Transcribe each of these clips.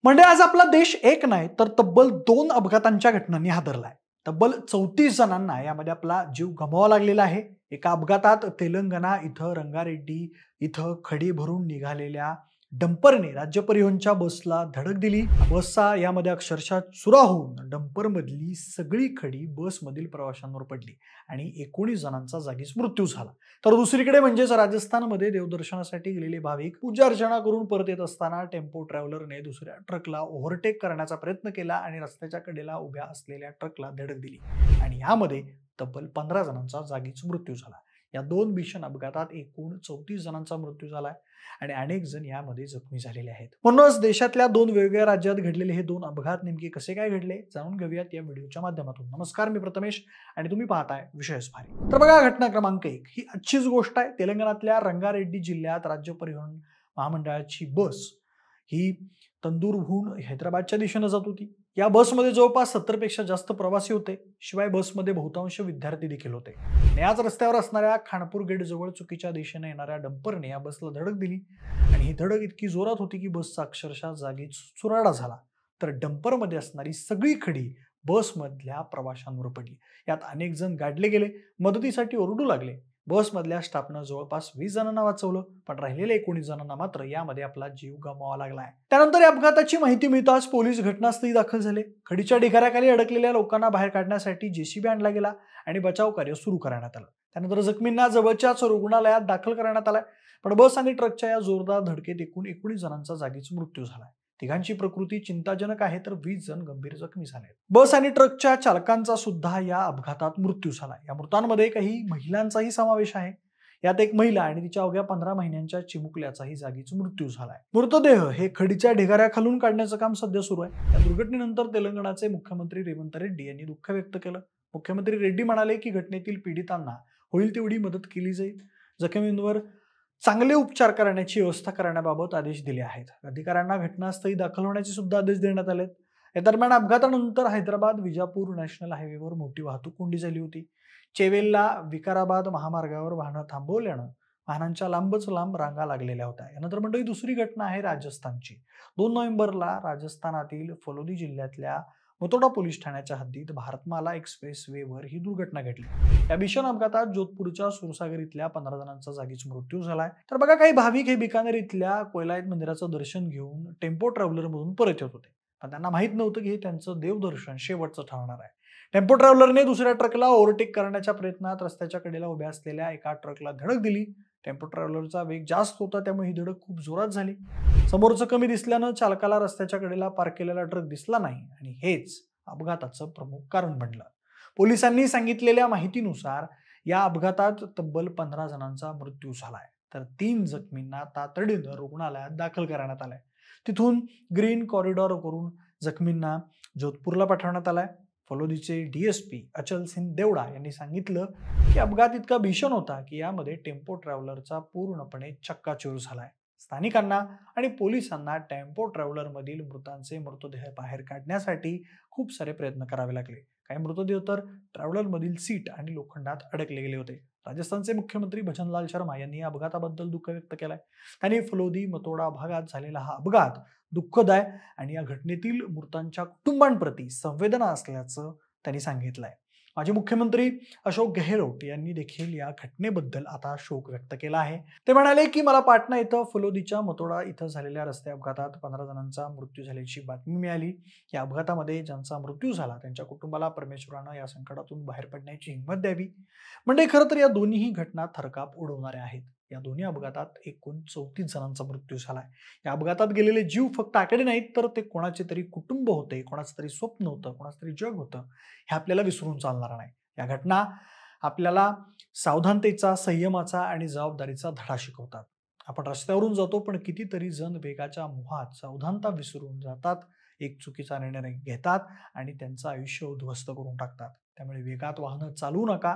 म्हणजे आज आपला देश एक नाही तर तब्बल 2 अपघातांच्या घटनांनी हादरलाय. तब्बल 34 जणांना यामध्ये आपला जीव गमवावा लागलेला आहे. एका अपघातात तेलंगणा इथं रंगारेड्डी इथं खडी भरून निघालेल्या डंपरने राज्य परिवहनच्या बसला धडक दिली. बसचा यामध्ये अक्षरशः चुरा होऊन डंपरमधली सगळी खडी बसमधील प्रवाशांवर पडली आणि 19 जणांचा जागीच मृत्यू झाला. तर दुसरीकडे म्हणजेच राजस्थानमध्ये देवदर्शनासाठी गेलेले भाविक पूजा अर्चना करून परत येत असताना टेम्पो ट्रॅव्हलरने दुसऱ्या ट्रकला ओव्हरटेक करण्याचा प्रयत्न केला आणि रस्त्याच्या कडेला उभ्या असलेल्या ट्रकला धडक दिली आणि यामध्ये तब्बल 15 जणांचा जागीच मृत्यू झाला. या 2 भीषण अपघातात एकूण 34 जणांचा मृत्यू झालाय आणि अनेक जण यामध्ये जखमी झालेले आहेत. म्हणूनच देशातल्या 2 वेगवेगळ्या राज्यात घडलेले हे 2 अपघात नेमके कसे काय घडले जाणून घेऊयात या व्हिडिओच्या माध्यमातून. नमस्कार, मी प्रथमेश आणि तुम्ही पाहताय विषयच भारी. तर बघा, घटना क्रमांक 1 ही आजचीच गोष्ट आहे. तेलंगणातल्या रंगारेड्डी जिल्ह्यात राज्य परिवहन महामंडळाची बस ही तंदूरहून हैदराबादच्या दिशेने जात होती. या बसमध्ये जवळपास 70 पेक्षा जास्त प्रवासी होते. शिवाय बसमध्ये बहुतांश विद्यार्थी देखील होते. याच रस्त्यावर असणाऱ्या खानपूर गेट जवळ चुकीच्या दिशेने येणाऱ्या डंपरने या बसला धडक दिली आणि ही धडक इतकी जोरात होती की बसचा अक्षरशः जागीच चुराडा झाला. तर डंपरमध्ये असणारी सगळी खडी बसमधल्या प्रवाशांवर पडली. यात अनेक जण गाडले गेले, मदतीसाठी ओरडू लागले. बसमधल्या स्टाफनं जवळपास 20 जणांना वाचवलं, पण राहिलेल्या 19 जणांना मात्र यामध्ये आपला जीव गमवावा लागलाय. त्यानंतर या अपघाताची माहिती मिळताच पोलीस घटनास्थळी दाखल झाले. खडीच्या ढिगाऱ्याखाली अडकलेल्या लोकांना बाहेर काढण्यासाठी जेसीबी आणला गेला आणि बचाव कार्य सुरू करण्यात आलं. त्यानंतर जखमींना जवळच्याच रुग्णालयात दाखल करण्यात आलाय. पण बस आणि ट्रकच्या या जोरदार धडकेत एकूण 19 जणांचा जागीच मृत्यू झालाय. तिघांची प्रकृती चिंताजनक आहे तर 20 जण गंभीर जखमी झाले. बस आणि ट्रकच्या चालकांचा सुद्धा या अपघातात मृत्यू झाला. या मृतांमध्ये काही महिलांचाही समावेश आहे. यात एक महिला आणि तिच्या अवघ्या 15 महिन्यांच्या चिमुकल्याचाही जागीच मृत्यू झालाय. मृतदेह हे खडीच्या ढिगाऱ्याखालून काढण्याचं काम सध्या सुरू आहे. या दुर्घटनेनंतर तेलंगणाचे मुख्यमंत्री रेवंत रेड्डी यांनी दुःख व्यक्त केलं. मुख्यमंत्री रेड्डी म्हणाले की घटनेतील पीडितांना होईल तेवढी मदत केली जाईल. जखमींवर चांगले उपचार करण्याची व्यवस्था करण्याबाबत आदेश दिले आहेत. अधिकाऱ्यांना घटनास्थळी दाखल होण्याचे सुद्धा आदेश देण्यात आलेत. या दरम्यान अपघातानंतर हैदराबाद विजापूर नॅशनल हायवेवर मोठी वाहतूक कोंडी झाली होती. चेवेल्ला विकाराबाद महामार्गावर वाहनं थांबवल्यानं वाहनांच्या लांबच लांब रांगा लागलेल्या होत्या. यानंतर मंडळी दुसरी घटना आहे राजस्थानची. 2 नोव्हेंबरला राजस्थानातील फलोदी जिल्ह्यातल्या मोतोडा पोलीस ठाण्याच्या हद्दीत भारतमाला एक्सप्रेस वेवर ही दुर्घटना घडली. या भीषण अपघातात जोधपूरच्या सुरसागर इथल्या 15 जणांचा जागीच मृत्यू झालाय. तर बघा, काही भाविक हे बिकानेर इथल्या कोयलायत मंदिराचं दर्शन घेऊन टेम्पो ट्रॅव्हलर मधून परत येत होते. पण त्यांना माहित नव्हतं की हे त्यांचं देवदर्शन शेवटचं ठरणार आहे. टेम्पो ट्रॅव्हलरने दुसऱ्या ट्रकला ओव्हरटेक करण्याच्या प्रयत्नात रस्त्याच्या कडेला उभ्या असलेल्या एका ट्रकला धडक दिली. टेम्पो ट्रॅव्हलरचा वेग जास्त होता, त्यामुळे ही धडक खूप जोरात झाली. समोरचं कमी दिसल्यानं चालकाला रस्त्याच्या कडेला पार्क केलेला ट्रक दिसला नाही आणि हेच अपघाताचं प्रमुख कारण बनलं. पोलिसांनी सांगितलेल्या माहितीनुसार या अपघातात तब्बल 15 जणांचा मृत्यू झालाय. तर 3 जखमींना तातडीनं रुग्णालयात दाखल करण्यात आलंय. तिथून ग्रीन कॉरिडॉर करून जखमींना जोधपूरला पाठवण्यात आलाय. फलोदीचे डीएसपी अचल सिंह देवडा यांनी सांगितलं की अपघात इतका भीषण होता की यामध्ये टेम्पो ट्रॅव्हलरचा पूर्णपणे चक्काचूर झालाय. स्थानिकांना आणि पोलिसांना टेम्पो ट्रॅव्हलर मधील मृतांचे मृतदेह बाहेर काढण्यासाठी खूप सारे प्रयत्न करावे लागले. काही मृतदेह तर ट्रॅव्हलर मधील सीट आणि लोखंडात अडकले गेले होते. राजस्थानचे मुख्यमंत्री भजनलाल शर्मा यांनी या अपघाताबद्दल दुःख व्यक्त केलंय. त्यांनी फलोदी मतोडा भागात झालेला हा अपघात दुःखदाय आणि या घटनेतील मृतांच्या कुटुंबांप्रती संवेदना असल्याचं त्यांनी सांगितलंय. माजी मुख्यमंत्री अशोक गेहलोत यांनी देखील या घटनेबद्दल आता शोक व्यक्त केला आहे. ते म्हणाले की मला पाटणा इथं फलोदीच्या मतोडा इथं झालेल्या रस्ते अपघातात 15 जणांचा मृत्यू झाल्याची बातमी मिळाली. या अपघातामध्ये ज्यांचा मृत्यू झाला त्यांच्या कुटुंबाला परमेश्वरानं या संकटातून बाहेर पडण्याची हिंमत द्यावी. म्हणजे खरं तर या दोन्ही घटना थरकाप उडवणाऱ्या आहेत. या दोन्ही अपघातात एकूण 34 जणांचा मृत्यू झालाय. या अपघातात गेलेले जीव फक्त आकडे नाहीत तर ते कोणाचे तरी कुटुंब होते, कोणाचं तरी स्वप्न होतं, कोणाचं तरी जग होतं. हे आपल्याला विसरून चालणार नाही. या घटना आपल्याला सावधानतेचा, संयमाचा आणि जबाबदारीचा धडा शिकवतात. आपण रस्त्यावरून जातो पण कितीतरी जण वेगाच्या मोहात सावधानता विसरून जातात, एक चुकीचा निर्णय घेतात आणि त्यांचं आयुष्य उद्ध्वस्त करून टाकतात. त्यामुळे वेगात वाहनं चालवू नका,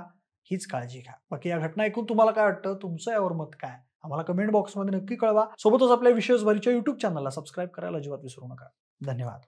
हीच काळजी घ्या. बाकी या घटना ऐकून तुम्हाला काय वाटतं, तुमचं यावर मत काय, आम्हाला कमेंट बॉक्समध्ये नक्की कळवा. सोबतच आपल्या विशेष भरीच्या YouTube चॅनलला सबस्क्राईब करायला अजिबात विसरू नका. धन्यवाद.